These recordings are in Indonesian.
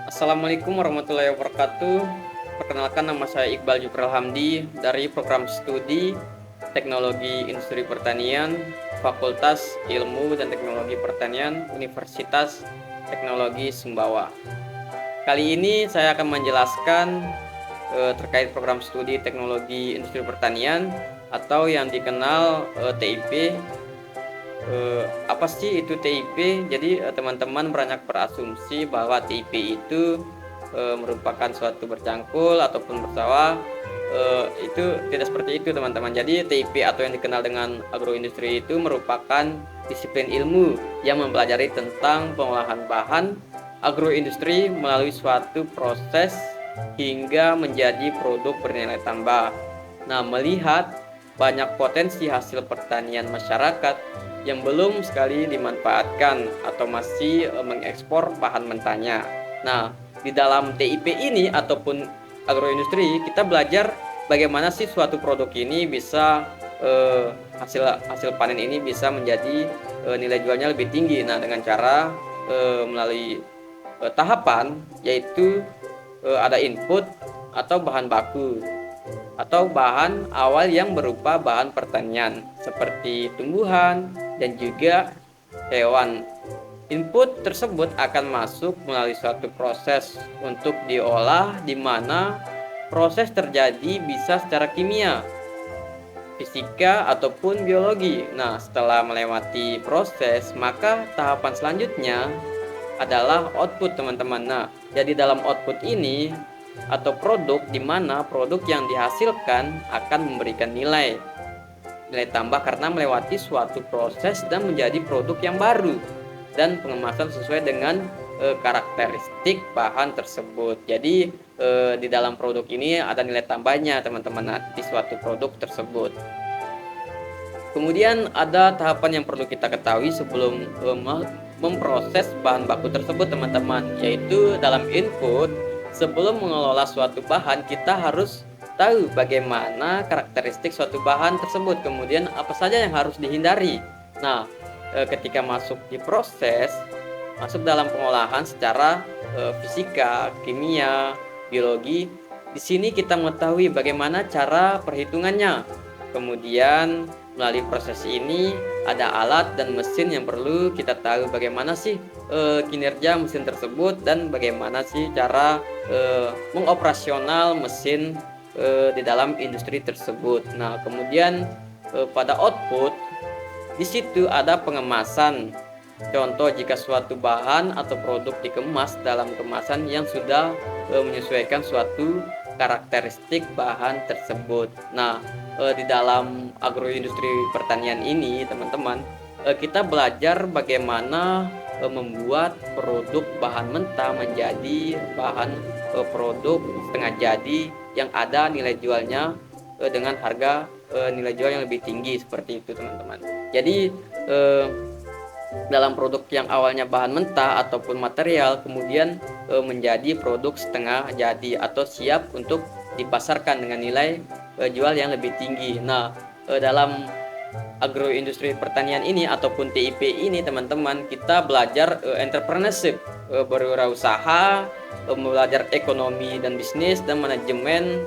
Assalamualaikum warahmatullahi wabarakatuh. Perkenalkan, nama saya Iqbal Juprel Hamdi dari Program Studi Teknologi Industri Pertanian, Fakultas Ilmu dan Teknologi Pertanian, Universitas Teknologi Sumbawa. Kali ini saya akan menjelaskan terkait program studi Teknologi Industri Pertanian atau yang dikenal TIP. Apa sih itu TIP? Jadi teman-teman banyak berasumsi bahwa TIP itu merupakan suatu bercangkul ataupun bersawah. Itu tidak seperti itu, teman-teman. Jadi TIP atau yang dikenal dengan agroindustri itu merupakan disiplin ilmu yang mempelajari tentang pengolahan bahan agroindustri melalui suatu proses hingga menjadi produk bernilai tambah. Nah, melihat banyak potensi hasil pertanian masyarakat yang belum sekali dimanfaatkan atau masih mengekspor bahan mentahnya. Nah, di dalam TIP ini ataupun agroindustri, kita belajar bagaimana sih suatu produk ini bisa hasil panen ini bisa menjadi nilai jualnya lebih tinggi. Nah, dengan cara melalui tahapan, yaitu ada input atau bahan baku atau bahan awal yang berupa bahan pertanian seperti tumbuhan dan juga hewan. Input tersebut akan masuk melalui suatu proses untuk diolah, di mana proses terjadi bisa secara kimia, fisika ataupun biologi. Nah, setelah melewati proses, maka tahapan selanjutnya adalah output, teman-teman. Nah, jadi dalam output ini atau produk, di mana produk yang dihasilkan akan memberikan nilai tambah karena melewati suatu proses dan menjadi produk yang baru dan pengemasan sesuai dengan karakteristik bahan tersebut. Jadi di dalam produk ini ada nilai tambahnya, teman-teman, di suatu produk tersebut. Kemudian ada tahapan yang perlu kita ketahui sebelum memproses bahan baku tersebut, teman-teman, yaitu dalam input. Sebelum mengelola suatu bahan, kita harus tahu bagaimana karakteristik suatu bahan tersebut, kemudian apa saja yang harus dihindari. Nah, ketika masuk di proses, masuk dalam pengolahan secara fisika, kimia, biologi, di sini kita mengetahui bagaimana cara perhitungannya. Kemudian melalui proses ini ada alat dan mesin yang perlu kita tahu bagaimana sih kinerja mesin tersebut dan bagaimana sih cara mengoperasional mesin di dalam industri tersebut. Nah, kemudian pada output di situ ada pengemasan. Contoh, jika suatu bahan atau produk dikemas dalam kemasan yang sudah menyesuaikan suatu karakteristik bahan tersebut. Nah, di dalam agroindustri pertanian ini, teman-teman, kita belajar bagaimana membuat produk bahan mentah menjadi bahan produk setengah jadi yang ada nilai jualnya dengan harga nilai jual yang lebih tinggi, seperti itu, teman-teman. Jadi dalam produk yang awalnya bahan mentah ataupun material kemudian menjadi produk setengah jadi atau siap untuk dipasarkan dengan nilai jual yang lebih tinggi. Nah, dalam agroindustri pertanian ini ataupun TIP ini, teman-teman, kita belajar entrepreneurship, berwirausaha, belajar ekonomi dan bisnis dan manajemen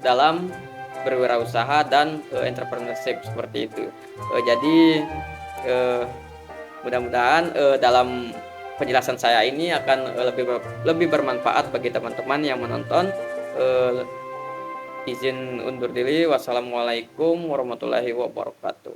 dalam berwirausaha dan entrepreneurship, seperti itu. Jadi mudah-mudahan dalam penjelasan saya ini akan lebih bermanfaat bagi teman-teman yang menonton. Izin undur diri. Wassalamualaikum warahmatullahi wabarakatuh.